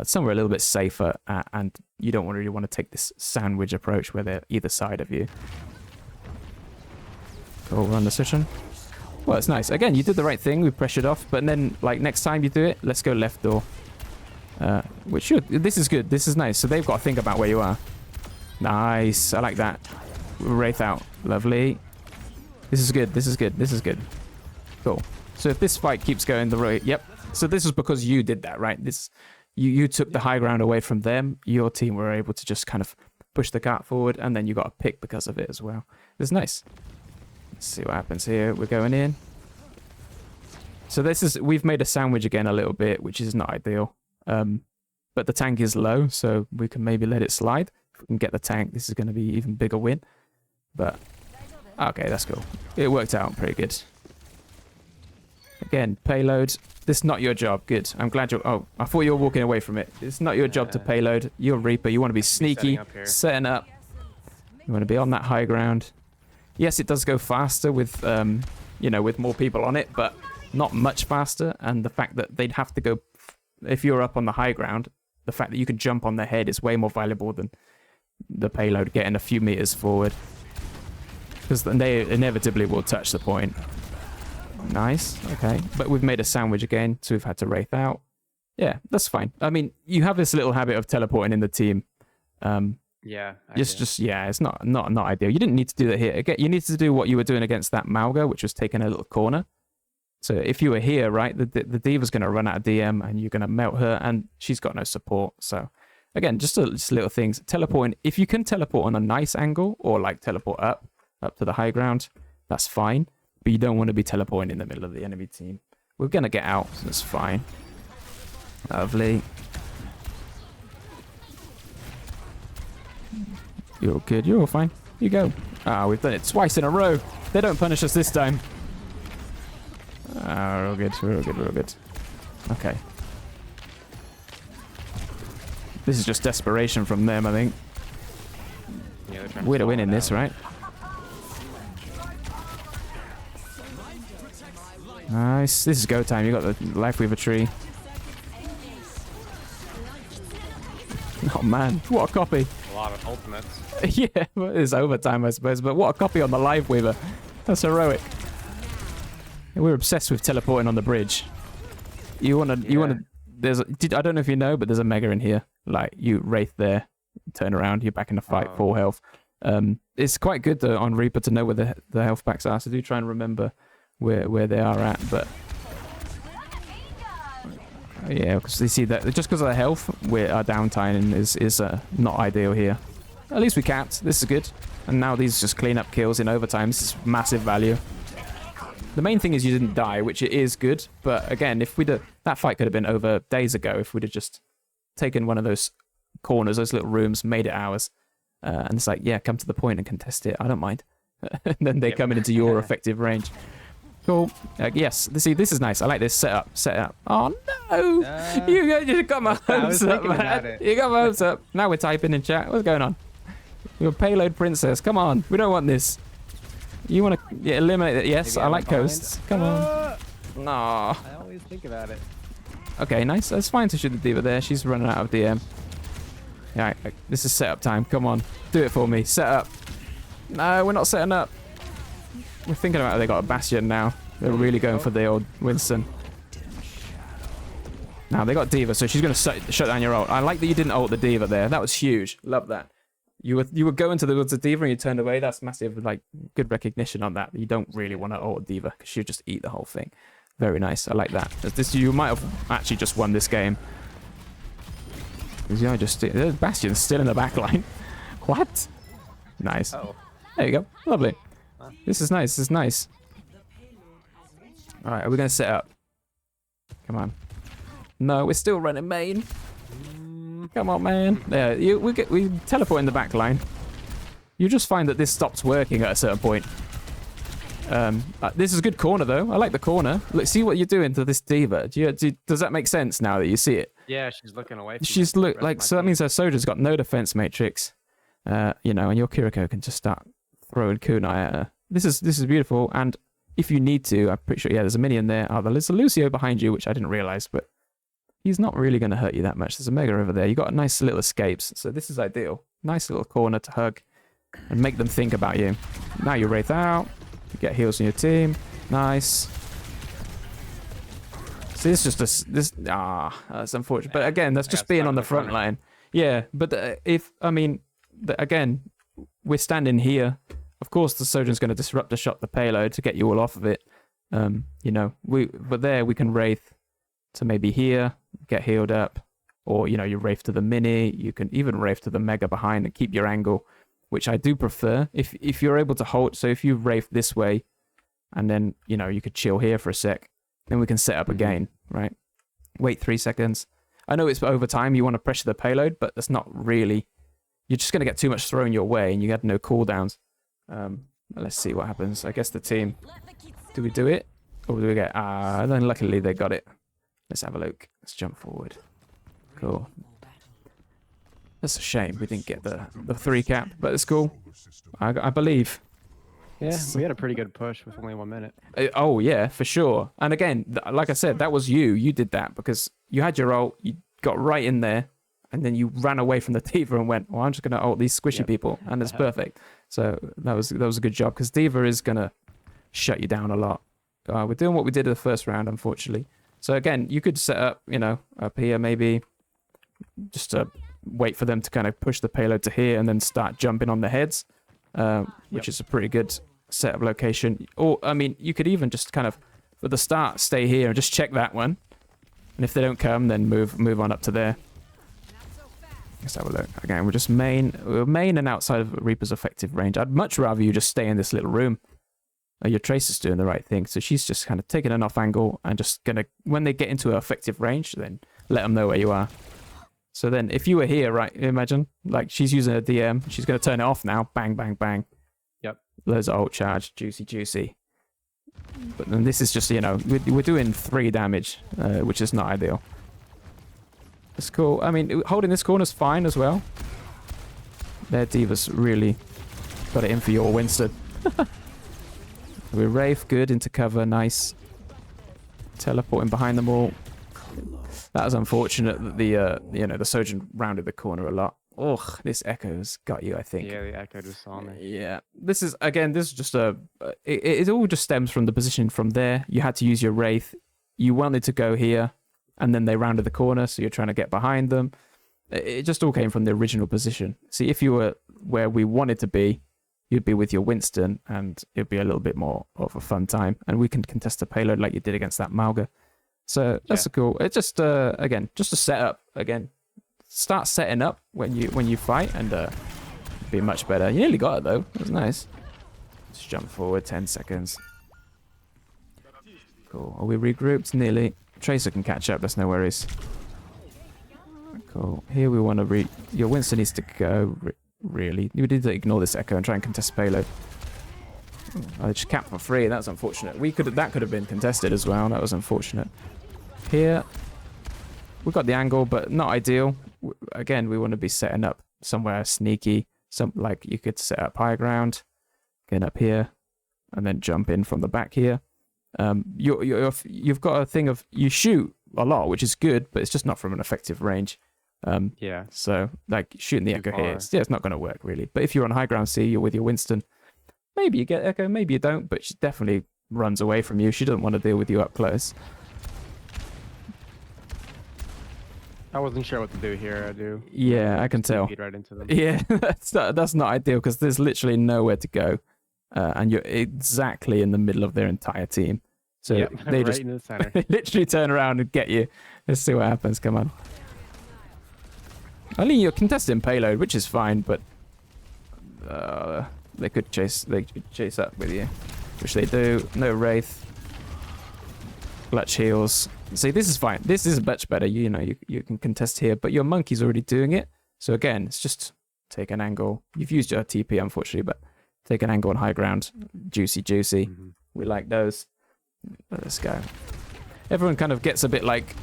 Somewhere a little bit safer, and you don't really want to take this sandwich approach where they're either side of you. Cool, we're on the session. Well, it's nice. Again, you did the right thing. We pressured off, but then, like, next time you do it, let's go left door. This is good. This is nice. So they've got to think about where you are. Nice. I like that. Wraith out. Lovely. This is good. This is good. This is good. Cool. So if this fight keeps going the right... Yep. So this is because you did that, right? You took the high ground away from them. Your team were able to just kind of push the cart forward, and then you got a pick because of it as well. It's nice. Let's see what happens here. We're going in. So we've made a sandwich again a little bit, which is not ideal. But the tank is low, so we can maybe let it slide. If we can get the tank, this is going to be even bigger win. But, okay, that's cool. It worked out pretty good. Again, payload. This is not your job. Good. I'm glad you're... Oh, I thought you were walking away from it. It's not your job to payload. You're Reaper. You want to be sneaky, setting up. You want to be on that high ground. Yes, it does go faster with, with more people on it, but not much faster. And the fact that they'd have to go... If you're up on the high ground, the fact that you can jump on their head is way more valuable than the payload getting a few meters forward. Because then they inevitably will touch the point. Nice. Okay. But we've made a sandwich again, so we've had to Wraith out. Yeah, that's fine. I mean, you have this little habit of teleporting in the team. Yeah. It's not ideal. You didn't need to do that here. Again, you needed to do what you were doing against that Mauga, which was taking a little corner. So if you were here, right, the Diva's going to run out of DM and you're going to melt her, and she's got no support. So again, just little things. Teleporting, if you can teleport on a nice angle or like teleport up to the high ground, that's fine. But you don't want to be teleporting in the middle of the enemy team. We're going to get out, so that's fine. Lovely. You're good. You're all fine. You go. We've done it twice in a row. They don't punish us this time. We're all good. We're all good. We're all good. Okay. This is just desperation from them, I think. Yeah, we're to win in this, right? Nice. This is go time. You got the Life Weaver tree. Oh man, what a copy. A lot of ultimates. Yeah, well, it's overtime, I suppose, but what a copy on the Life Weaver. That's heroic. We're obsessed with teleporting on the bridge. You wanna I don't know if you know, but there's a mega in here. Like, you Wraith there, turn around, you're back in the fight, full health. It's quite good though on Reaper to know where the health packs are, so do try and remember where they are at, but yeah, because you see that just because of the health, our downtime is not ideal here. At least we capped. This is good. And now these just clean up kills in overtime. This is massive value. The main thing is you didn't die, which it is good. But again, if we'd that fight could have been over days ago if we'd have just taken one of those corners, those little rooms, made it ours. And it's like, yeah, come to the point and contest it. I don't mind. And then they come into your effective range. Cool. Yes. See, this is nice. I like this setup. Oh no! You got my hopes up, man. You got my hopes up. Now we're typing in chat. What's going on? You're a payload princess. Come on. We don't want this. You want to eliminate it? Yes. I like coasts. Come on. No. I always think about it. Okay. Nice. That's fine to shoot the diva there. She's running out of DM. Yeah. This is setup time. Come on. Do it for me. Set up. No, we're not setting up. We're thinking about it. They got a Bastion now. They're really going for the old Winston. Now they got Diva, so she's going to shut down your ult. I like that you didn't ult the Diva there. That was huge. Love that. You were going to the Diva and you turned away. That's massive. Like good recognition on that. You don't really want to ult Diva because she'll just eat the whole thing. Very nice. I like that. You might have actually just won this game. There's Bastion's still in the back line. What? Nice. Oh. There you go. Lovely. This is nice. This is nice. All right, are we going to set up? Come on. No, we're still running main. Come on, man. Yeah, we teleport in the back line. You just find that this stops working at a certain point. This is a good corner, though. I like the corner. Look, see what you're doing to this Diva. Does that make sense now that you see it? Yeah, she's looking away. She's so that means her soldier's got no defense matrix. You know, and your Kiriko can just start throwing kunai at her. This is beautiful, and if you need to, I'm pretty sure, yeah, there's a minion there. Oh, there's a Lucio behind you, which I didn't realize, but he's not really going to hurt you that much. There's a Mega over there. You got nice little escapes, so this is ideal. Nice little corner to hug and make them think about you. Now you Wraith out. You get heals on your team. Nice. See, it's just that's unfortunate. But again, that's just being on the front line. Yeah, but again, we're standing here. Of course, the Sojourn's going to disrupt the shot, the payload to get you all off of it. You know, but there we can Wraith to maybe here, get healed up, or you know, you Wraith to the mini. You can even Wraith to the Mega behind and keep your angle, which I do prefer. If you're able to hold, so if you Wraith this way, and then you know you could chill here for a sec, then we can set up again, right? Wait 3 seconds. I know it's over time. You want to pressure the payload, but that's not really. You're just going to get too much thrown your way, and you had no cooldowns. Let's see what happens. I guess the team. Do we do it? Or do we get... then luckily they got it. Let's have a look. Let's jump forward. Cool. That's a shame we didn't get the 3 cap, but it's cool. I believe. Yeah, we had a pretty good push with only 1 minute. Oh, yeah, for sure. And again, like I said, that was you. You did that because you had your ult. You got right in there. And then you ran away from the Diva and went, well, I'm just going to ult these squishy people. And it's perfect. So that was a good job because Diva is going to shut you down a lot. We're doing what we did in the first round, unfortunately. So again, you could set up, you know, up here maybe just to wait for them to kind of push the payload to here and then start jumping on the heads, which is a pretty good setup location. Or, I mean, you could even just kind of, for the start, stay here and just check that one. And if they don't come, then move on up to there. Let's have a look. Again, we're main and outside of Reaper's effective range. I'd much rather you just stay in this little room. Your Tracer's doing the right thing. So she's just kind of taking an off angle and just going to, when they get into her effective range, then let them know where you are. So then if you were here, right, imagine, like she's using a DM. She's going to turn it off now. Bang, bang, bang. Yep. Loads of ult charge. Juicy, juicy. But then this is just, you know, we're doing 3 damage, which is not ideal. It's cool. I mean, holding this corner's fine as well. Their Diva's really got it in for your Winston. We're Wraith, good, into cover, nice. Teleporting behind them all. That was unfortunate that the Sojourn rounded the corner a lot. Ugh, this Echo's got you, I think. Yeah, the Echo just saw me. Yeah. This is just it all just stems from the position from there. You had to use your Wraith. You wanted to go here. And then they rounded the corner, so you're trying to get behind them. It just all came from the original position. See, if you were where we wanted to be, you'd be with your Winston, and it'd be a little bit more of a fun time. And we can contest the payload like you did against that Malga. So that's cool. It's just again, just a setup. Again, start setting up when you fight, and be much better. You nearly got it though. It was nice. Let's jump forward 10 seconds. Cool. Are we regrouped? Nearly. Tracer can catch up. That's no worries. Cool. Here we want to your Winston needs to go. Really, you need to ignore this echo and try and contest payload. Oh, they just capped for free. That's unfortunate. That could have been contested as well. That was unfortunate. Here, we got the angle, but not ideal. Again, we want to be setting up somewhere sneaky. Like you could set up high ground, get up here, and then jump in from the back here. You've got a thing of you shoot a lot, which is good, but it's just not from an effective range. Yeah. So like shooting the echo here, it's not going to work really. But if you're on high ground C, you're with your Winston, maybe you get echo, maybe you don't. But she definitely runs away from you. She doesn't want to deal with you up close. I wasn't sure what to do here. I do. Yeah, I can tell. Right into them. Yeah, that's not ideal because there's literally nowhere to go, and you're exactly in the middle of their entire team. So they right just in the center. literally turn around and get you. Let's see what happens. Come on. Only you're contesting payload, which is fine, but they could chase up with you, which they do. No Wraith. Clutch heals. See, this is fine. This is much better. You know, you can contest here, but your monkey's already doing it. So again, it's just take an angle. You've used your TP, unfortunately, but take an angle on high ground. Juicy. Mm-hmm. We like those. Let's go. Everyone kind of gets a bit like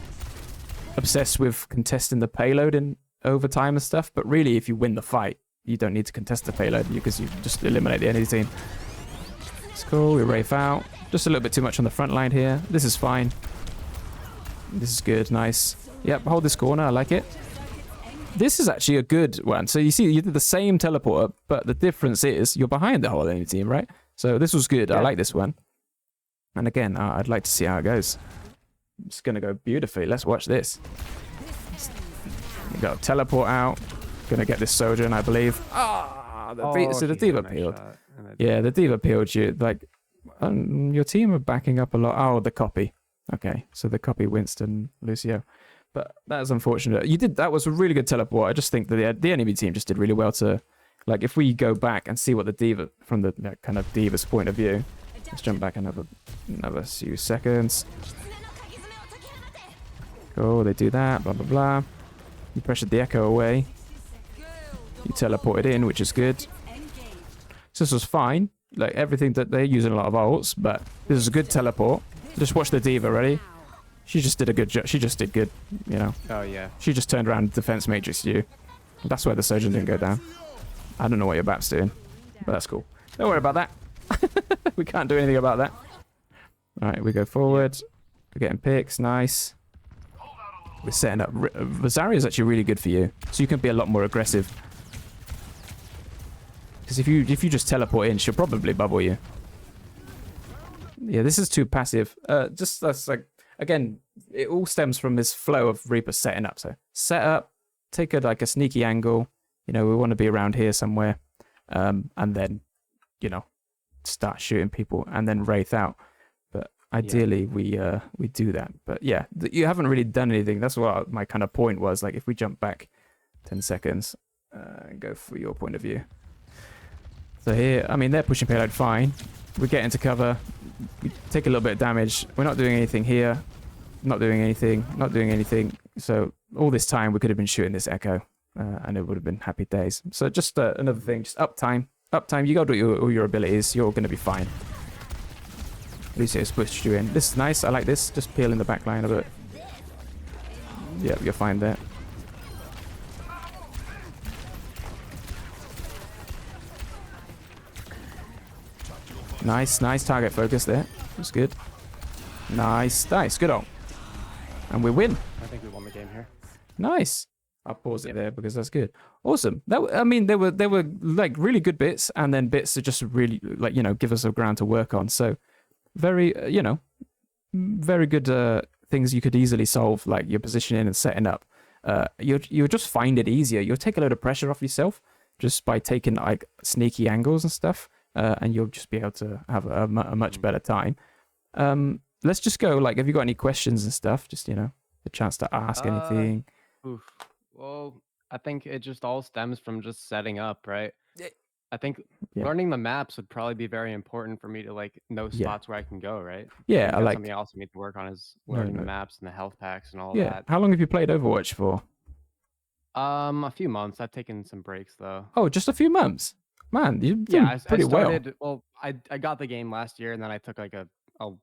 obsessed with contesting the payload in overtime and stuff, but really, if you win the fight, you don't need to contest the payload because you just eliminate the enemy team. It's cool. We Wraith out. Just a little bit too much on the front line here. This is fine. This is good. Nice. Yep, hold this corner. I like it. This is actually a good one. So you see, you did the same teleporter, but the difference is you're behind the whole enemy team, right? So this was good. Yeah. I like this one. And again, I'd like to see how it goes. It's going to go beautifully. Let's watch this. We got a teleport out. Going to get this Sojourn, I believe. So the Diva peeled. Yeah, the Diva peeled you. Like, your team are backing up a lot. Oh, the copy. Okay, so the copy Winston, Lucio. But that is unfortunate. That was a really good teleport. I just think that the enemy team just did really well to, like, if we go back and see what the Diva, from the kind of Diva's point of view. Let's jump back another few seconds. Cool, they do that, blah, blah, blah. You pressured the echo away. You teleported in, which is good. So this was fine. Like, everything that they're using a lot of ults, but this is a good teleport. Just watch the Diva, ready? She just did a good job. She just did good, you know. Oh, yeah. She just turned around and defense matrixed you. That's why the Sojourn didn't go down. I don't know what your BAP's doing, but that's cool. Don't worry about that. We can't do anything about that. Alright, we go forward. We're getting picks. Nice. We're setting up. Zarya is actually really good for you, so you can be a lot more aggressive. Because if you just teleport in, she'll probably bubble you. Yeah, this is too passive. Just that's like, again, it all stems from this flow of Reaper setting up. So set up, take a sneaky angle. You know, we want to be around here somewhere, and then, you know, start shooting people and then Wraith out. But ideally, we do that. But yeah, you haven't really done anything. That's what my kind of point was. Like, if we jump back 10 seconds, and go for your point of view. So here, I mean, they're pushing payload fine. We get into cover. We take a little bit of damage. We're not doing anything here. Not doing anything. So all this time, we could have been shooting this echo, and it would have been happy days. So just another thing, just uptime. Uptime, you got to do all your abilities. You're going to be fine. Lucio's pushed you in. This is nice. I like this. Just peel in the back line a bit. Yeah, you're fine there. Nice target focus there. That's good. Nice. Good on. And we win. I think we won the game here. Nice. I'll pause it there because that's good. Awesome. I mean, there were like really good bits, and then bits that just really, like, you know, give us a ground to work on. So very, you know, very good things you could easily solve, like your positioning and setting up. You'll just find it easier. You'll take a load of pressure off yourself just by taking like sneaky angles and stuff. And you'll just be able to have a much better time. Let's just go, like, have you got any questions and stuff? Just, you know, the chance to ask anything. Well, I think it just all stems from just setting up, right? Yeah. I think Yeah. learning the maps would probably be very important for me to like know Yeah. spots where I can go, right? I Yeah, think I that's something like else I need to work on is no learning the no. maps and the health packs and all Yeah. that. How long have you played Overwatch for? A few months. I've taken some breaks though. Oh, just a few months. Man, you're Yeah, doing I pretty well. started. Well, I got the game last year, and then I took like a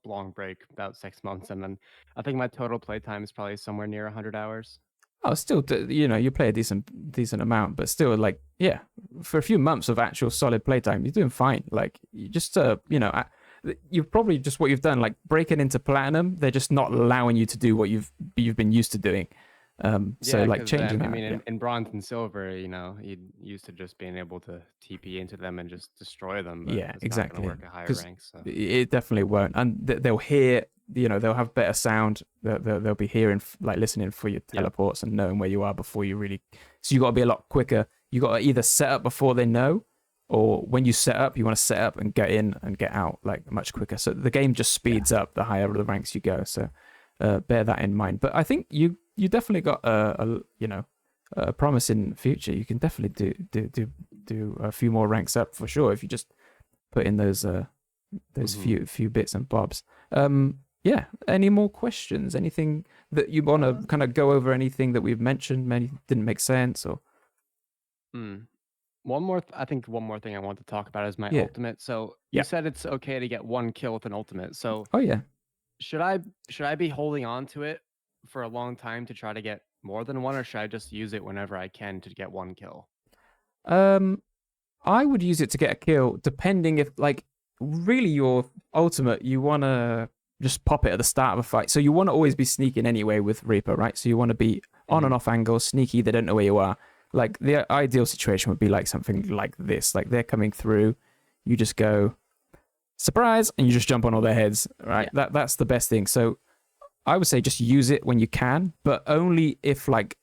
long break, about 6 months, and then I think my total playtime is probably somewhere near 100 hours. Oh, still, you know, you play a decent amount, but still, like, yeah, for a few months of actual solid playtime, you're doing fine. Like, you just, you know, you've probably just what you've done, like breaking into platinum. They're just not allowing you to do what you've been used to doing. So Yeah, like because changing I that. mean, Yeah, in bronze and silver, you used to just being able to TP into them and just destroy them, but yeah, it's not going to exactly. work at higher Because ranks. So it definitely won't, and they'll hear. You know, they'll have better sound. They'll be hearing, like listening for your teleports and knowing where you are before you really. So you got to be a lot quicker. You got to either set up before they know, or when you set up, you want to set up and get in and get out like much quicker. So the game just speeds up the higher the ranks you go. So bear that in mind. But I think you definitely got a promising future. You can definitely do a few more ranks up for sure if you just put in those few bits and bobs. Yeah. Any more questions? Anything that you want to kind of go over? Anything that we've mentioned maybe didn't make sense or? I think one more thing I want to talk about is my Yeah. ultimate. So you said it's okay to get one kill with an ultimate. So Oh yeah. should I be holding on to it for a long time to try to get more than one, or should I just use it whenever I can to get one kill? I would use it to get a kill, depending if like really your ultimate you want to just pop it at the start of a fight. So you want to always be sneaking anyway with Reaper, right? So you want to be on and off angles, sneaky. They don't know where you are. Like the ideal situation would be like something like this. Like they're coming through, you just go surprise, and you just jump on all their heads, right? Yeah. That's the best thing. So I would say just use it when you can, but only if like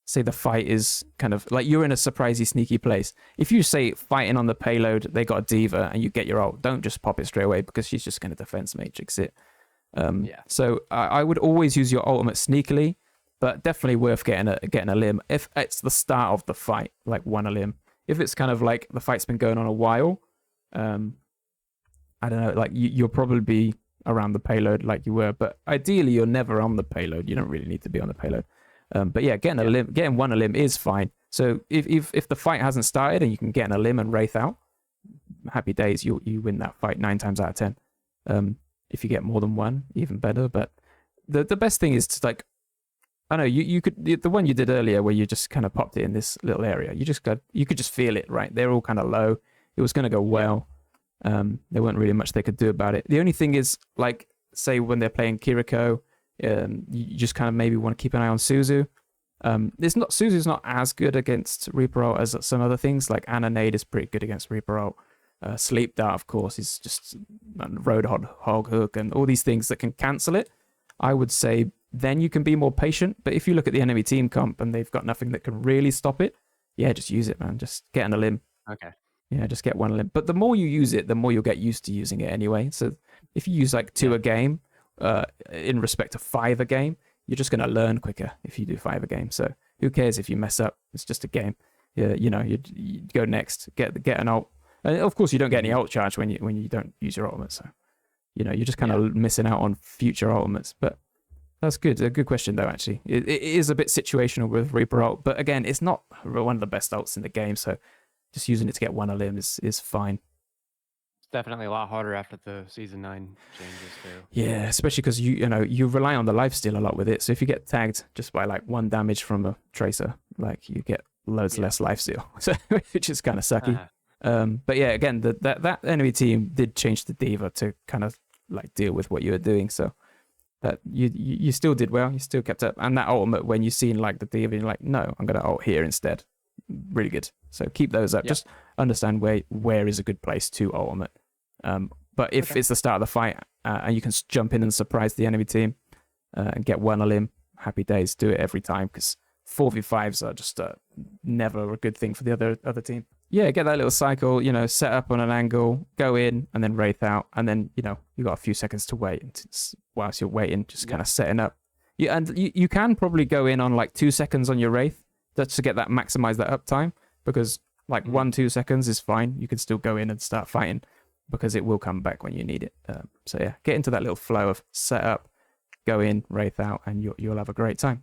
say the fight is kind of like you're in a surprisey sneaky place. If you say fighting on the payload, they got a diva and you get your ult, don't just pop it straight away because she's just going to defense matrix it. So I would always use your ultimate sneakily, but definitely worth getting a limb if it's the start of the fight, like one a limb. If it's kind of like the fight's been going on a while, I don't know, like you'll probably be around the payload like you were, but ideally you're never on the payload. You don't really need to be on the payload. But yeah, getting one a limb is fine. So if the fight hasn't started and you can get a limb and Wraith out, happy days. You win that fight 9 times out of 10. If you get more than one, even better. But the best thing is to like, I know you could the one you did earlier where you just kind of popped it in this little area. You could just feel it, right? They're all kind of low. It was going to go well. There weren't really much they could do about it. The only thing is like say when they're playing Kiriko. You just kind of maybe want to keep an eye on Suzu. Suzu's not as good against Reaper ult as some other things. Like Ana Nade is pretty good against Reaper ult. Sleep Dart, of course, is just Hog Hook and all these things that can cancel it. I would say then you can be more patient. But if you look at the enemy team comp and they've got nothing that can really stop it, yeah, just use it, man. Just get on a limb. Okay. Yeah, just get one limb. But the more you use it, the more you'll get used to using it anyway. So if you use like 2 a game, in respect to 5 a game, you're just going to learn quicker if you do 5 a game. So who cares if you mess up? It's just a game. You go next, get an ult. And of course, you don't get any ult charge when you don't use your ultimate. So you're just kind of missing out on future ultimates. But that's good. A good question though. Actually, it is a bit situational with Reaper ult, but again, it's not one of the best ults in the game. So just using it to get one a limb is fine. Definitely a lot harder after the season 9 changes too. Yeah, especially because you rely on the lifesteal a lot with it. So if you get tagged just by like 1 damage from a tracer, like you get loads less lifesteal, so which is kind of sucky. But yeah, again, that enemy team did change the diva to kind of like deal with what you were doing. So that you still did well. You still kept up, and that ultimate when you seen like the diva, you're like, no, I'm gonna ult here instead. Really good. So keep those up. Just understand where is a good place to ultimate. But if it's the start of the fight and you can jump in and surprise the enemy team and get one a limb, happy days. Do it every time because 4v5s are just never a good thing for the other team. Yeah, get that little cycle. Set up on an angle, go in, and then Wraith out, and then you got a few seconds to wait. And whilst you're waiting, just kind of setting up. And you can probably go in on like 2 seconds on your Wraith, That's to get that maximize that uptime, because like 1-2 seconds is fine. You can still go in and start fighting because it will come back when you need it. So yeah, get into that little flow of setup, go in, Wraith out, and you'll have a great time.